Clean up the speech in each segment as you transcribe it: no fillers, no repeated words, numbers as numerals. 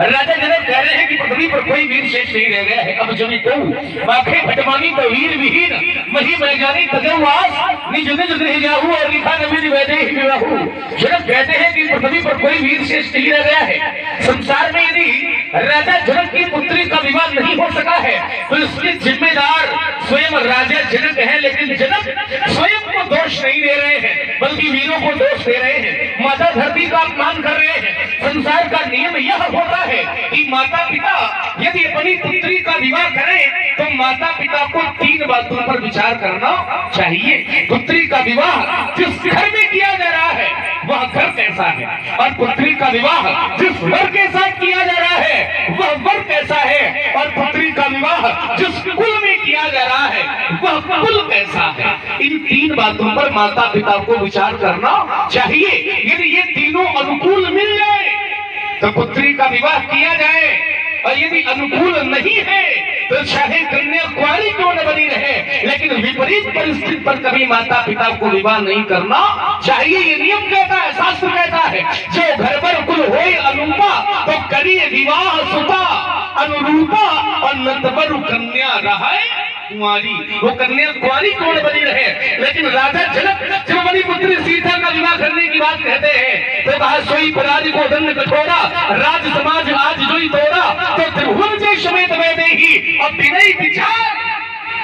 राजा जनक कह रहे हैं कि पृथ्वी पर कोई वीर शेष नहीं रह गया है। अब जमी को माखे भटमानी तो वीर विहीन मही मैजानी तजवास निज निज गृह जाहू और लिखा नबी वैदे ही विवाहू। जनक कहते हैं कि पृथ्वी पर कोई वीर शेष नहीं रह गया है। संसार में यदि राजा जनक की पुत्री का विवाह नहीं हो सका है तो इसके जिम्मेदार स्वयं राजा जनक है। लेकिन जनक स्वयं को दोष नहीं दे रहे हैं बल्कि वीरों को दोष दे रहे हैं। माता धरती का अपमान कर रहे हैं। संसार का नियम यह होता है कि माता पिता यदि अपनी पुत्री का विवाह करें तो माता पिता को 3 बातों पर विचार करना चाहिए। पुत्री का विवाह जिस घर में किया जा रहा है वह घर कैसा है, और पुत्री का विवाह जिस वर के साथ किया जा रहा है वह वर कैसा है, और पुत्री का विवाह जिस कुल में किया जा रहा है वह कुल कैसा है। इन 3 बातों पर माता पिता को विचार करना चाहिए। यदि ये तीनों अनुकूल मिल जाए तो पुत्री का विवाह किया जाए, और यदि अनुकूल नहीं है तो चाहे कन्या कुंवारी क्यों न बनी रहे लेकिन विपरीत परिस्थिति पर कभी माता पिता को विवाह नहीं करना चाहिए। ये नियम कहता है, शास्त्र कहता है, जो घर पर कुल होए अनुपा तो करिए विवाह सुता अनुरूपा, और नंदबर कन्या रहे कुंवारी। वो कन्या कुंवारी कौन बनी रहे। लेकिन राजा जनक जब अपनी पुत्री सीता का विवाह करने की बात कहते हैं तो कहा सोई पराज को दंड कठोरा राज समाज आज जोई तोड़ा, तो त्रिभुवन से समेत वैदे ही अब बिना विचार,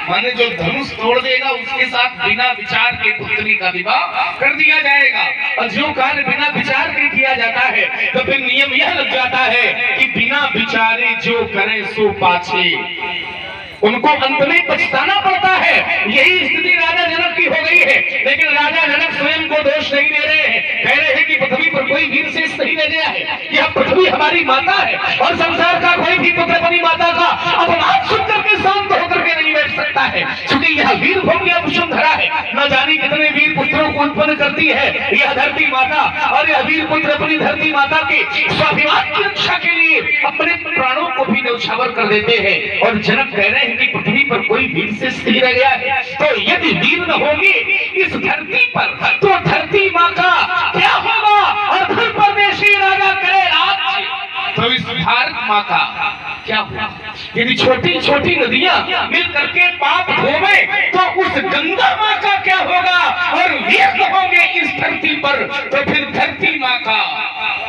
माने जो धनुष तोड़ देगा उसके साथ बिना विचार के पुत्री का विवाह कर दिया जाएगा। और जो कार्य बिना विचार के किया जाता है तो फिर नियम यह लग जाता है कि बिना विचारे जो करे सो पाछे, उनको अंत में पछताना पड़ता है। यही स्थिति राजा जनक की हो गई है। लेकिन राजा जनक स्वयं को दोष नहीं दे रहे हैं, कह रहे हैं कि पृथ्वी पर कोई वीर शेष नहीं रह गया है। यह पृथ्वी हमारी माता है और संसार का कोई भी पुत्र अपनी माता का अपमान सुनकर के शांत होकर के नहीं बैठ सकता है, क्योंकि यह वीर भूमि वसुंधरा है। न जाने कितने वीर पुत्रों को उत्पन्न करती है यह धरती माता, और यह वीर पुत्र अपनी धरती माता के स्वाभिमान की रक्षा के लिए अपने प्राणों को भी न्यौछावर कर देते हैं। और जनक कह रहे हैं कि पृथ्वी पर कोई वीर शेष नहीं रह गया है। तो यदि वीर न होगी इस धरती पर तो धरती माँ का क्या होगा, और फिर परदेशी राजा करे राज तो इस भारत माँ का क्या होगा। यदि छोटी छोटी नदियां मिल करके पाप धोवे तो उस गंगा माँ का क्या होगा, और वीर होंगे इस धरती पर तो फिर धरती माँ का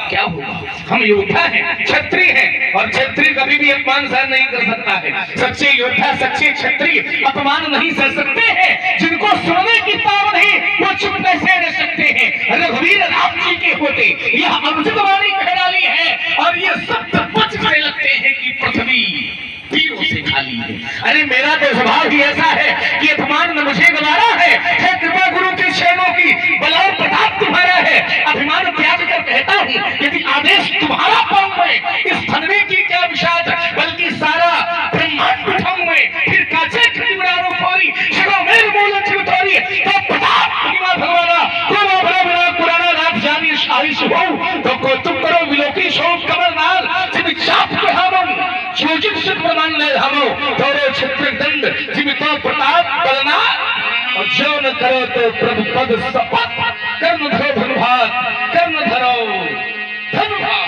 क्या होगा। हम योद्धा हैं, क्षत्रिय हैं, और क्षत्रिय कभी भी अपमान सहन नहीं कर सकता है। सच्चे योद्धा सच्चे क्षत्रिय अपमान नहीं सह सकते हैं। जिनको सुनने की ताव नहीं वो चुप कैसे रह सकते हैं। रघुवीर राम जी के होते यह अनुचित वाणी कह डाली है, और ये शब्द बचने लगते हैं कि पृथ्वी तीरों से खाली है। अरे मेरा तो स्वभाव ही ऐसा है कि अपमान न मुझे गवारा है कृपा गुरु के शरणों की बल और प्रताप तुम्हारा है। अभिमान त्याग कर कहता हूँ यदि आदेश तुम्हारा पाऊं मैं इस धनवे की क्या विषाद, बल्कि सारा ब्रह्मांड उठाऊं मैं फिर काचे खिलाड़ों खोरी शरो मेरे बोले चिरतोरी, तो प्रताप महिमा भगवाना को बड़ा बड़ा पुराना रात जानी शाही हो तो कौतुक करो विलोकी शोक कमल नाल जिन चाप के हम चूजित से प्रमाण ले हमो तोरो क्षेत्र दंड जीवितो प्रताप बलना, और जो न करो तो प्रभु पद शपथ कर्म धरो धनुभार कर्म धरो धनुभार।